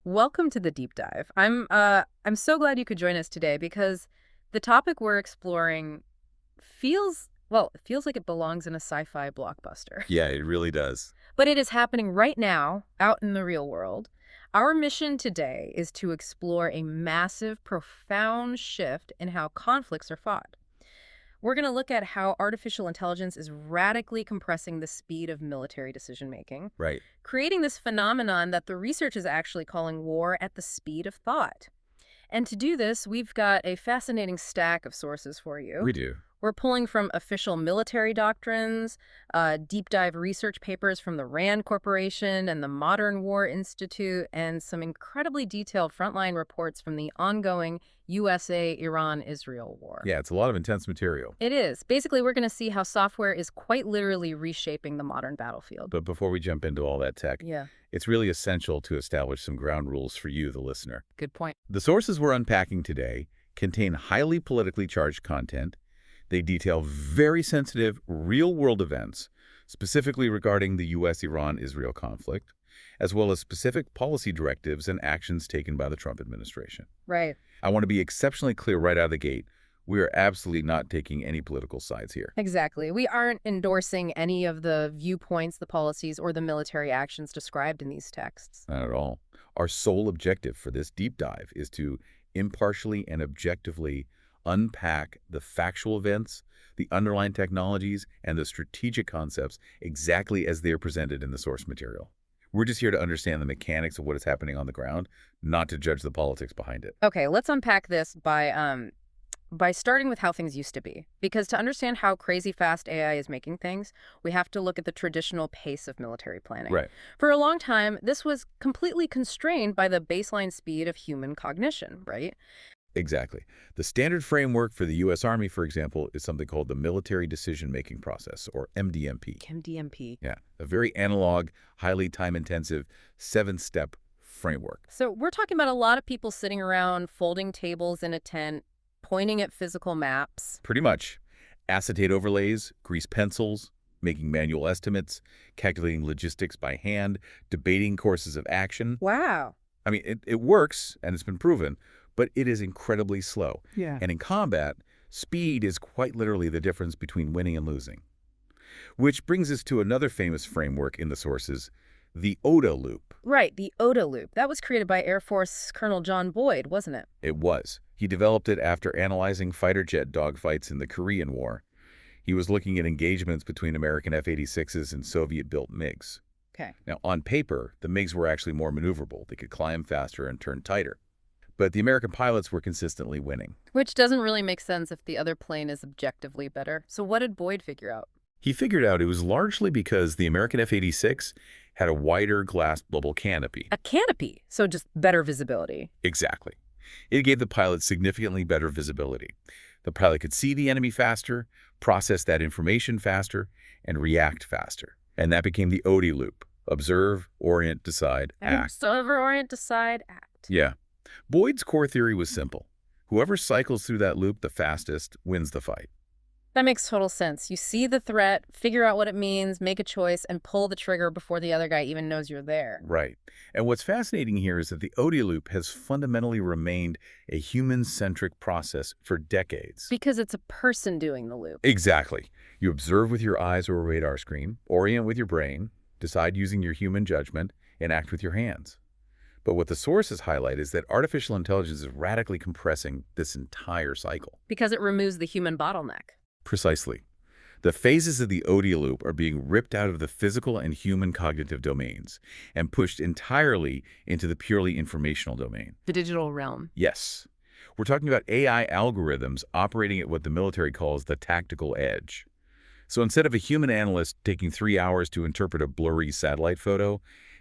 Welcome to the deep dive. I'm so glad you could join us today because the topic we're exploring it feels like it belongs in a sci-fi blockbuster. Yeah, it really does. But it is happening right now out in the real world. Our mission today is to explore a massive, profound shift in how conflicts are fought. We're going to look at how artificial intelligence is radically compressing the speed of military decision making, Right. creating this phenomenon that the research is actually calling war at the speed of thought. And to do this, we've got a fascinating stack of sources for you. We do. We're pulling from official military doctrines, deep dive research papers from the RAND Corporation and the Modern War Institute, and some incredibly detailed frontline reports from the ongoing USA-Iran-Israel war. Yeah, it's a lot of intense material. It is. Basically, we're going to see how software is quite literally reshaping the modern battlefield. But before we jump into all that tech, Yeah, it's really essential to establish some ground rules for you, the listener. good point. The sources we're unpacking today contain highly politically charged content. They detail very sensitive, real-world events, specifically regarding the U.S.-Iran-Israel conflict, as well as specific policy directives and actions taken by the Trump administration. Right. I want to be exceptionally clear right out of the gate. We are absolutely not taking any political sides here. Exactly. We aren't endorsing any of the viewpoints, the policies, or the military actions described in these texts. Not at all. Our sole objective for this deep dive is to impartially and objectively unpack the factual events, the underlying technologies, and the strategic concepts exactly as they are presented in the source material. We're just here to understand the mechanics of what is happening on the ground, not to judge the politics behind it. Okay, let's unpack this by starting with how things used to be. Because to understand how crazy fast AI is making things, we have to look at the traditional pace of military planning. Right. For a long time, this was completely constrained by the baseline speed of human cognition, right? Exactly. The standard framework for the U.S. Army, for example, is something called the Military Decision-Making Process, or MDMP. MDMP. Yeah, a very analog, highly time-intensive, seven-step framework. So we're talking about a lot of people sitting around folding tables in a tent, pointing at physical maps. Pretty much. Acetate overlays, grease pencils, making manual estimates, calculating logistics by hand, debating courses of action. Wow. I mean, it works, and it's been proven, but it is incredibly slow. Yeah. And in combat, speed is quite literally the difference between winning and losing. Which brings us to another famous framework in the sources, the ODA loop. Right, the ODA loop. That was created by Air Force Colonel John Boyd, wasn't it? It was. He developed it after analyzing fighter jet dogfights in the Korean War. He was looking at engagements between American F-86s and Soviet-built MiGs. Okay. Now, on paper, the MiGs were actually more maneuverable. They could climb faster and turn tighter. But the American pilots were consistently winning. Which doesn't really make sense if the other plane is objectively better. So what did Boyd figure out? He figured out it was largely because the American F-86 had a wider glass bubble canopy. A canopy, so just better visibility. Exactly. It gave the pilot significantly better visibility. The pilot could see the enemy faster, process that information faster, and react faster. And that became the ODE loop. Observe, orient, decide, act. Observe, orient, decide, act. Yeah. Boyd's core theory was simple. Whoever cycles through that loop the fastest wins the fight. That makes total sense. You see the threat, figure out what it means, make a choice, and pull the trigger before the other guy even knows you're there. Right. And what's fascinating here is that the ODE loop has fundamentally remained a human-centric process for decades. Because it's a person doing the loop. Exactly. You observe with your eyes or a radar screen, orient with your brain, decide using your human judgment, and act with your hands. But what the sources highlight is that artificial intelligence is radically compressing this entire cycle. Because it removes the human bottleneck. Precisely. The phases of the ODE loop are being ripped out of the physical and human cognitive domains and pushed entirely into the purely informational domain. The digital realm. Yes. We're talking about AI algorithms operating at what the military calls the tactical edge. So instead of a human analyst taking 3 hours to interpret a blurry satellite photo,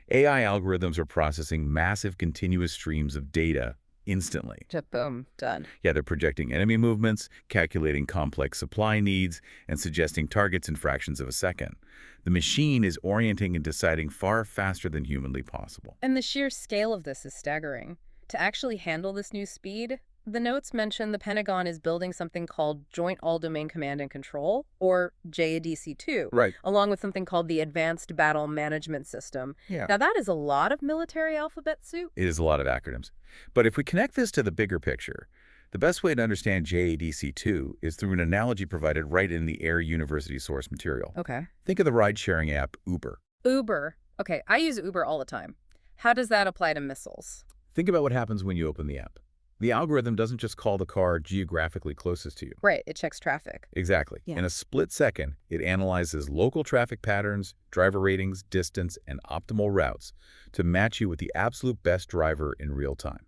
AI algorithms are processing massive continuous streams of data instantly. Just boom, done. Yeah, they're projecting enemy movements, calculating complex supply needs, and suggesting targets in fractions of a second. The machine is orienting and deciding far faster than humanly possible. And the sheer scale of this is staggering. To actually handle this new speed, The notes mention the Pentagon is building something called Joint All-Domain Command and Control, or JADC2, Right. along with something called the Advanced Battle Management System. Yeah. Now, that is a lot of military alphabet soup. It is a lot of acronyms. But if we connect this to the bigger picture, the best way to understand JADC2 is through an analogy provided right in the Air University source material. Okay. Think of the ride-sharing app Uber. Uber. Okay, I use Uber all the time. How does that apply to missiles? Think about what happens when you open the app. The algorithm doesn't just call the car geographically closest to you. Right, it checks traffic. Exactly. Yeah. In a split second, it analyzes local traffic patterns, driver ratings, distance, and optimal routes to match you with the absolute best driver in real time.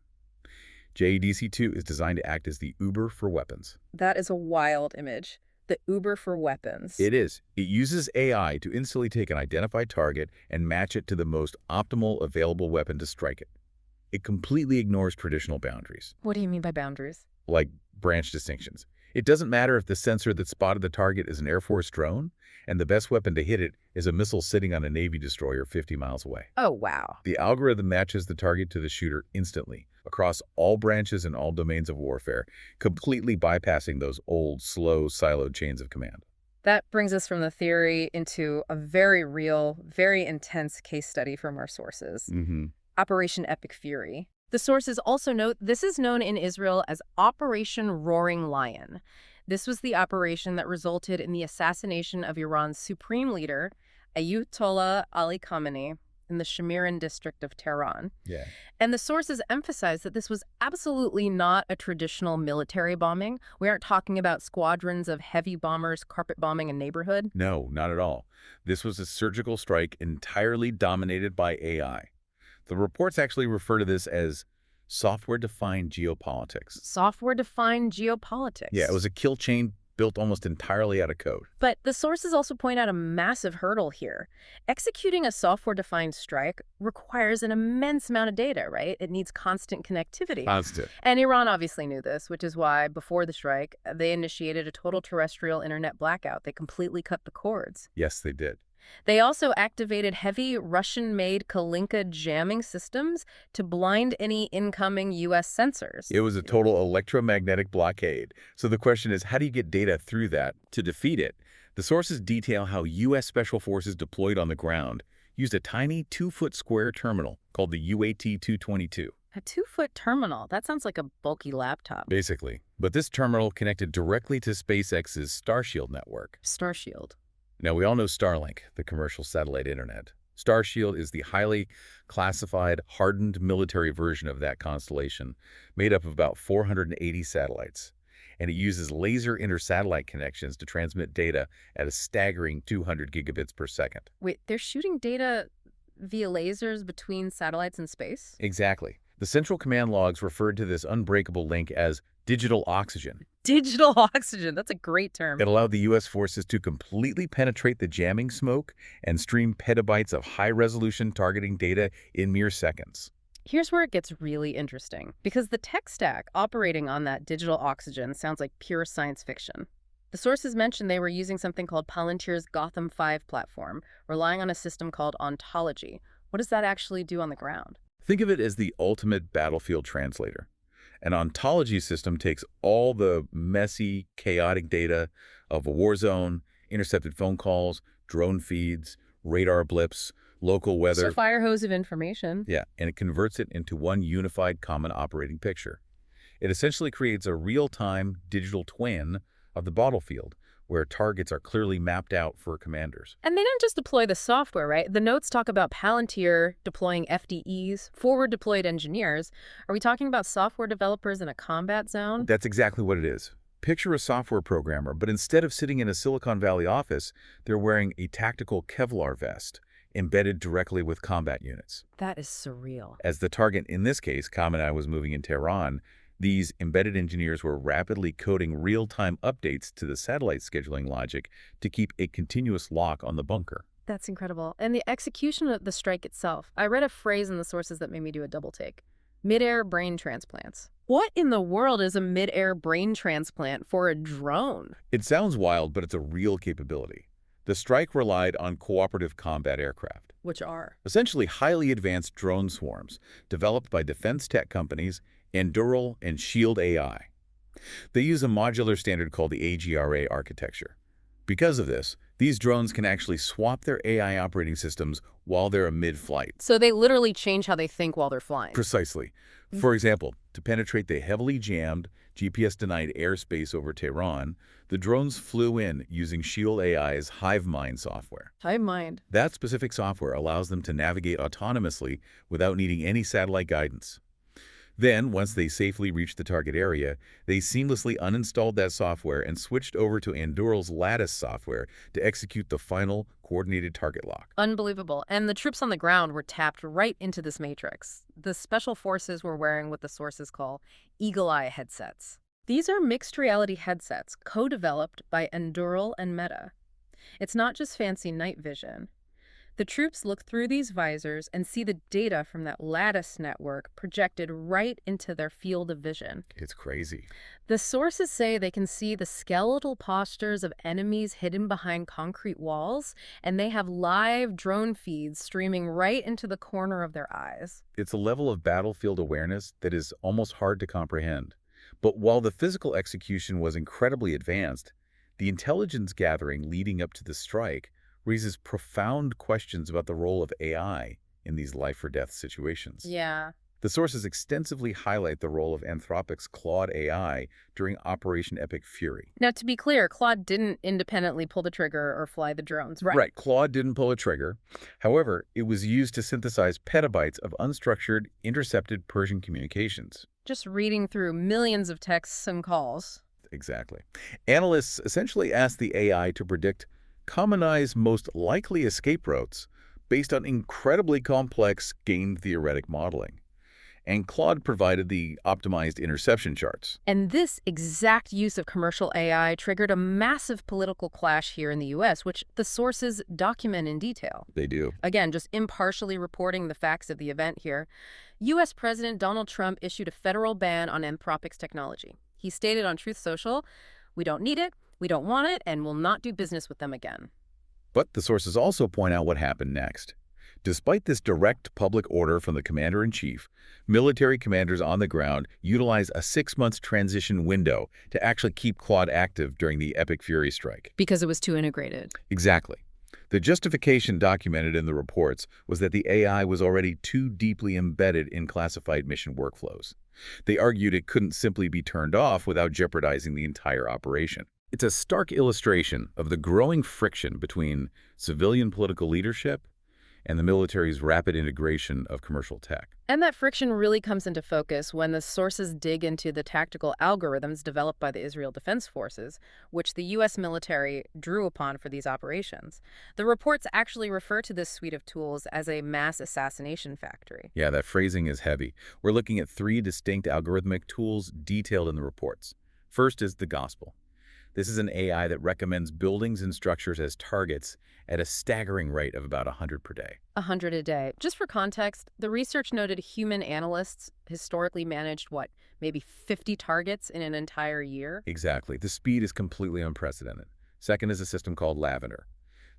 JADC2 is designed to act as the Uber for weapons. That is a wild image. The Uber for weapons. It is. It uses AI to instantly take an identified target and match it to the most optimal available weapon to strike it. It completely ignores traditional boundaries, What do you mean by boundaries? like branch distinctions. It doesn't matter if the sensor that spotted the target is an Air Force drone, and the best weapon to hit it is a missile sitting on a Navy destroyer 50 miles away. Oh, wow. The algorithm matches the target to the shooter instantly, across all branches and all domains of warfare, completely bypassing those old, slow, siloed chains of command. That brings us from the theory into a very real, very intense case study from our sources. Operation Epic Fury. The sources also note this is known in Israel as Operation Roaring Lion. This was the operation that resulted in the assassination of Iran's supreme leader, Ayatollah Ali Khamenei, in the Shamiran district of Tehran. Yeah. And the sources emphasize that this was absolutely not a traditional military bombing. We aren't talking about squadrons of heavy bombers carpet bombing a neighborhood. No, not at all. This was a surgical strike entirely dominated by AI. The reports actually refer to this as software-defined geopolitics. Software-defined geopolitics. Yeah, it was a kill chain built almost entirely out of code. But the sources also point out a massive hurdle here. Executing a software-defined strike requires an immense amount of data, right? It needs constant connectivity. Constant. And Iran obviously knew this, which is why, before the strike, they initiated a total terrestrial internet blackout. They completely cut the cords. Yes, they did. They also activated heavy Russian-made Kalinka jamming systems to blind any incoming U.S. sensors. It was a total electromagnetic blockade. So the question is, how do you get data through that? To defeat it, the sources detail how U.S. Special Forces deployed on the ground used a tiny 2-foot square terminal called the UAT-222. A 2-foot terminal? That sounds like a bulky laptop. Basically. But this terminal connected directly to SpaceX's Starshield network. Starshield. Now, we all know Starlink, the commercial satellite internet. Starshield is the highly classified, hardened military version of that constellation, made up of about 480 satellites. And it uses laser inter-satellite connections to transmit data at a staggering 200 gigabits per second. Wait, they're shooting data via lasers between satellites in space? Exactly. The Central Command logs referred to this unbreakable link as digital oxygen. Digital oxygen. That's a great term. It allowed the U.S. forces to completely penetrate the jamming smoke and stream petabytes of high-resolution targeting data in mere seconds. Here's where it gets really interesting, because the tech stack operating on that digital oxygen sounds like pure science fiction. The sources mentioned they were using something called Palantir's Gotham 5 platform, relying on a system called ontology. What does that actually do on the ground? Think of it as the ultimate battlefield translator. An ontology system takes all the messy, chaotic data of a war zone, intercepted phone calls, drone feeds, radar blips, local weather. So fire hose of information. Yeah, and it converts it into one unified common operating picture. It essentially creates a real-time digital twin of the battlefield, where targets are clearly mapped out for commanders. And they don't just deploy the software, right? The notes talk about Palantir deploying FDEs, forward-deployed engineers. Are we talking about software developers in a combat zone? That's exactly what it is. Picture a software programmer, but instead of sitting in a Silicon Valley office, they're wearing a tactical Kevlar vest embedded directly with combat units. That is surreal. As the target in this case, Khamenei was moving in Tehran, these embedded engineers were rapidly coding real-time updates to the satellite scheduling logic to keep a continuous lock on the bunker. That's incredible. And the execution of the strike itself, I read a phrase in the sources that made me do a double take. Mid-air brain transplants. What in the world is a mid-air brain transplant for a drone? It sounds wild, but it's a real capability. The strike relied on cooperative combat aircraft. Which are? Essentially highly advanced drone swarms developed by defense tech companies Endural and Shield AI. They use a modular standard called the AGRA architecture. Because of this, these drones can actually swap their AI operating systems while they're mid-flight. So they literally change how they think while they're flying. Precisely. For example, to penetrate the heavily jammed, GPS-denied airspace over Tehran, the drones flew in using Shield AI's HiveMind software. Hive mind. That specific software allows them to navigate autonomously without needing any satellite guidance. Then, once they safely reached the target area, they seamlessly uninstalled that software and switched over to Andural's Lattice software to execute the final coordinated target lock. Unbelievable. And the troops on the ground were tapped right into this matrix. The special forces were wearing what the sources call Eagle Eye headsets. These are mixed reality headsets co-developed by Endural and Meta. It's not just fancy night vision. The troops look through these visors and see the data from that lattice network projected right into their field of vision. It's crazy. The sources say they can see the skeletal postures of enemies hidden behind concrete walls, and they have live drone feeds streaming right into the corner of their eyes. It's a level of battlefield awareness that is almost hard to comprehend. But while the physical execution was incredibly advanced, the intelligence gathering leading up to the strike raises profound questions about the role of AI in these life-or-death situations. Yeah. The sources extensively highlight the role of Anthropic's Claude AI during Operation Epic Fury. Now, to be clear, Claude didn't independently pull the trigger or fly the drones, right? Right, Claude didn't pull a trigger. However, it was used to synthesize petabytes of unstructured, intercepted Persian communications. Just reading through millions of texts and calls. Exactly. Analysts essentially asked the AI to predict commonize most likely escape routes based on incredibly complex game-theoretic modeling. And Claude provided the optimized interception charts. And this exact use of commercial AI triggered a massive political clash here in the U.S., which the sources document in detail. They do. Again, just impartially reporting the facts of the event here. U.S. President Donald Trump issued a federal ban on Anthropic's technology. He stated on Truth Social, "We don't need it, we don't want it, and will not do business with them again." But the sources also point out what happened next. Despite this direct public order from the commander-in-chief, military commanders on the ground utilized a 6-month transition window to actually keep Claude active during the Epic Fury strike. Because it was too integrated. Exactly. The justification documented in the reports was that the AI was already too deeply embedded in classified mission workflows. They argued it couldn't simply be turned off without jeopardizing the entire operation. It's a stark illustration of the growing friction between civilian political leadership and the military's rapid integration of commercial tech. And that friction really comes into focus when the sources dig into the tactical algorithms developed by the Israel Defense Forces, which the U.S. military drew upon for these operations. The reports actually refer to this suite of tools as a mass assassination factory. Yeah, that phrasing is heavy. We're looking at 3 distinct algorithmic tools detailed in the reports. First is the gospel. This is an AI that recommends buildings and structures as targets at a staggering rate of about 100 per day. 100 a day. Just for context, the research noted human analysts historically managed, maybe 50 targets in an entire year? Exactly. The speed is completely unprecedented. Second is a system called Lavender.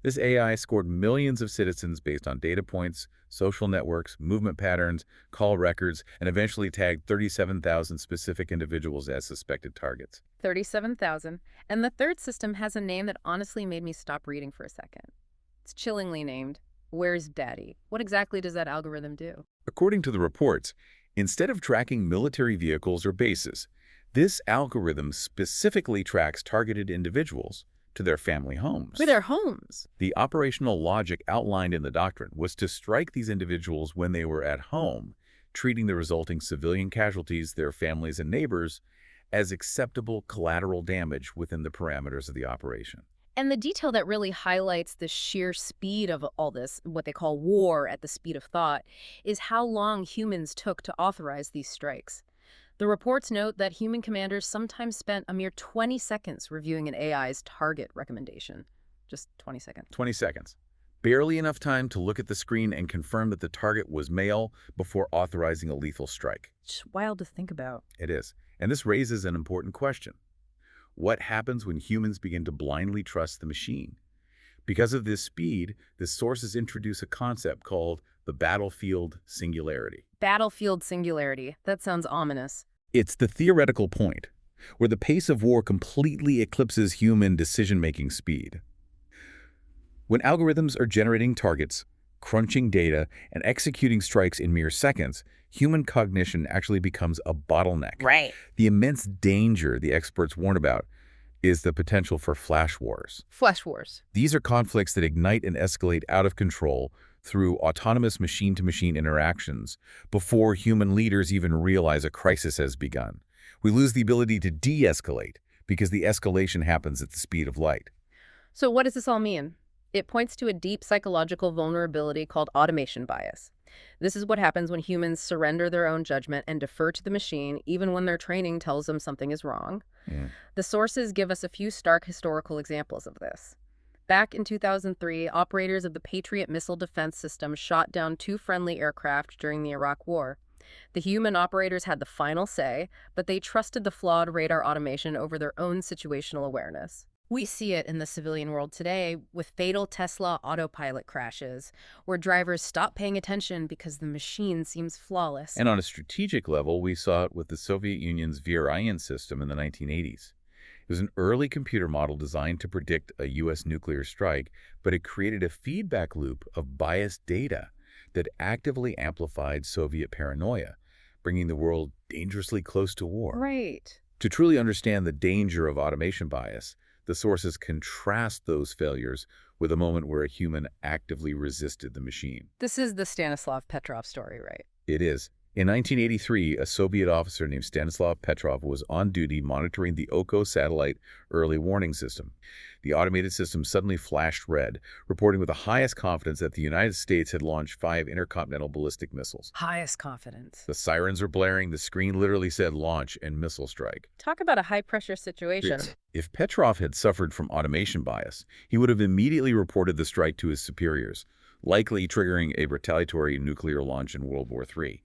This AI scored millions of citizens based on data points, social networks, movement patterns, call records, and eventually tagged 37,000 specific individuals as suspected targets. 37,000. And the third system has a name that honestly made me stop reading for a second. It's chillingly named, Where's Daddy? What exactly does that algorithm do? According to the reports, instead of tracking military vehicles or bases, this algorithm specifically tracks targeted individuals to their family homes. To their homes? The operational logic outlined in the doctrine was to strike these individuals when they were at home, treating the resulting civilian casualties, their families and neighbors, as acceptable collateral damage within the parameters of the operation. And the detail that really highlights the sheer speed of all this, what they call war at the speed of thought, is how long humans took to authorize these strikes. The reports note that human commanders sometimes spent a mere 20 seconds reviewing an AI's target recommendation. Just 20 seconds. 20 seconds. Barely enough time to look at the screen and confirm that the target was male before authorizing a lethal strike. It's wild to think about. It is. And this raises an important question. What happens when humans begin to blindly trust the machine? Because of this speed, the sources introduce a concept called the battlefield singularity. Battlefield singularity. That sounds ominous. It's the theoretical point where the pace of war completely eclipses human decision-making speed. When algorithms are generating targets, crunching data, and executing strikes in mere seconds, human cognition actually becomes a bottleneck. Right. The immense danger the experts warn about is the potential for flash wars. Flesh wars. These are conflicts that ignite and escalate out of control through autonomous machine-to-machine interactions before human leaders even realize a crisis has begun. We lose the ability to de-escalate because the escalation happens at the speed of light. So what does this all mean? It points to a deep psychological vulnerability called automation bias. This is what happens when humans surrender their own judgment and defer to the machine even when their training tells them something is wrong. Yeah. The sources give us a few stark historical examples of this. Back in 2003, operators of the Patriot missile defense system shot down 2 friendly aircraft during the Iraq War. The human operators had the final say, but they trusted the flawed radar automation over their own situational awareness. We see it in the civilian world today with fatal Tesla autopilot crashes, where drivers stop paying attention because the machine seems flawless. And on a strategic level, we saw it with the Soviet Union's Vir system in the 1980s. It was an early computer model designed to predict a U.S. nuclear strike, but it created a feedback loop of biased data that actively amplified Soviet paranoia, bringing the world dangerously close to war. Right. To truly understand the danger of automation bias, the sources contrast those failures with a moment where a human actively resisted the machine. This is the Stanislav Petrov story, right? It is. In 1983, a Soviet officer named Stanislav Petrov was on duty monitoring the Oko satellite early warning system. The automated system suddenly flashed red, reporting with the highest confidence that the United States had launched 5 intercontinental ballistic missiles. Highest confidence. The sirens were blaring, the screen literally said launch and missile strike. Talk about a high-pressure situation. If Petrov had suffered from automation bias, he would have immediately reported the strike to his superiors, likely triggering a retaliatory nuclear launch in World War III.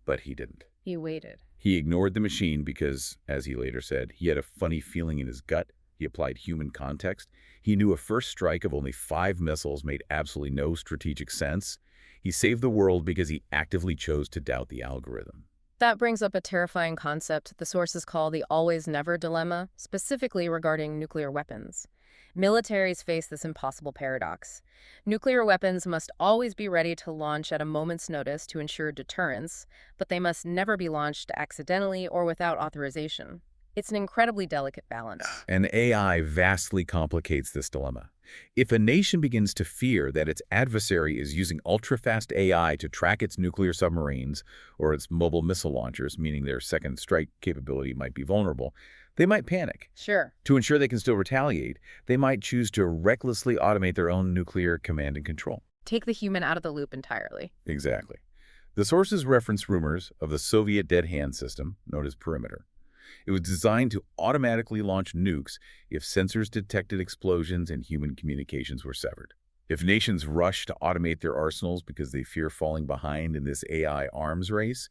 But he didn't. He waited. He ignored the machine because, as he later said, he had a funny feeling in his gut. He applied human context. He knew a first strike of only 5 missiles made absolutely no strategic sense. He saved the world because he actively chose to doubt the algorithm. That brings up a terrifying concept the sources call the always-never dilemma, specifically regarding nuclear weapons. Militaries face this impossible paradox. Nuclear weapons must always be ready to launch at a moment's notice to ensure deterrence, but they must never be launched accidentally or without authorization. It's an incredibly delicate balance. And AI vastly complicates this dilemma. If a nation begins to fear that its adversary is using ultra-fast AI to track its nuclear submarines or its mobile missile launchers, meaning their second strike capability might be vulnerable, they might panic. Sure. To ensure they can still retaliate, they might choose to recklessly automate their own nuclear command and control. Take the human out of the loop entirely. Exactly. The sources reference rumors of the Soviet dead hand system, known as Perimeter. It was designed to automatically launch nukes if sensors detected explosions and human communications were severed. If nations rush to automate their arsenals because they fear falling behind in this AI arms race,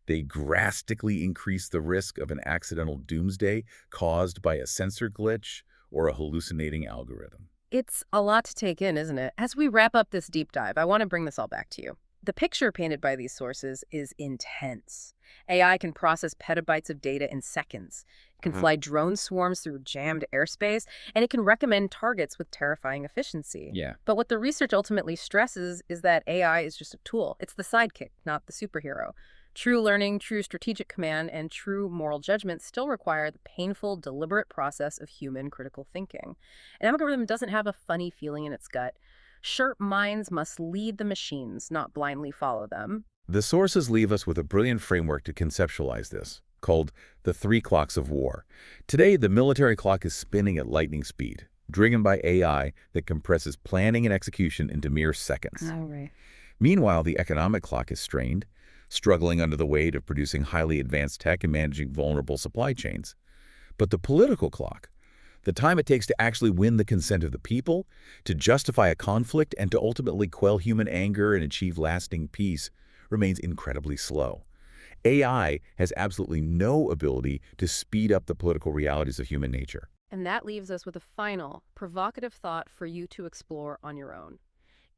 they drastically increase the risk of an accidental doomsday caused by a sensor glitch or a hallucinating algorithm. It's a lot to take in, isn't it? As we wrap up this deep dive, I want to bring this all back to you. The picture painted by these sources is intense. AI can process petabytes of data in seconds. It can fly drone swarms through jammed airspace, and it can recommend targets with terrifying efficiency. Yeah. But what the research ultimately stresses is that AI is just a tool. It's the sidekick, not the superhero. True learning, true strategic command, and true moral judgment still require the painful, deliberate process of human critical thinking. An algorithm doesn't have a funny feeling in its gut. Sharp minds must lead the machines, not blindly follow them. The sources leave us with a brilliant framework to conceptualize this, called the 3 clocks of war. Today, the military clock is spinning at lightning speed, driven by AI that compresses planning and execution into mere seconds. All right. Meanwhile, the economic clock is strained, struggling under the weight of producing highly advanced tech and managing vulnerable supply chains. But the political clock, the time it takes to actually win the consent of the people, to justify a conflict, and to ultimately quell human anger and achieve lasting peace, remains incredibly slow. AI has absolutely no ability to speed up the political realities of human nature. And that leaves us with a final, provocative thought for you to explore on your own.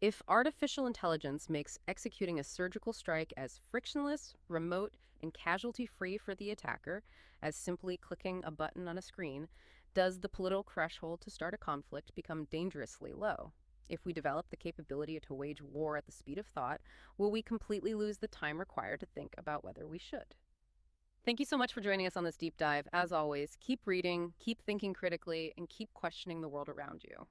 If artificial intelligence makes executing a surgical strike as frictionless, remote, and casualty-free for the attacker as simply clicking a button on a screen, does the political threshold to start a conflict become dangerously low? If we develop the capability to wage war at the speed of thought, will we completely lose the time required to think about whether we should? Thank you so much for joining us on this deep dive. As always, keep reading, keep thinking critically, and keep questioning the world around you.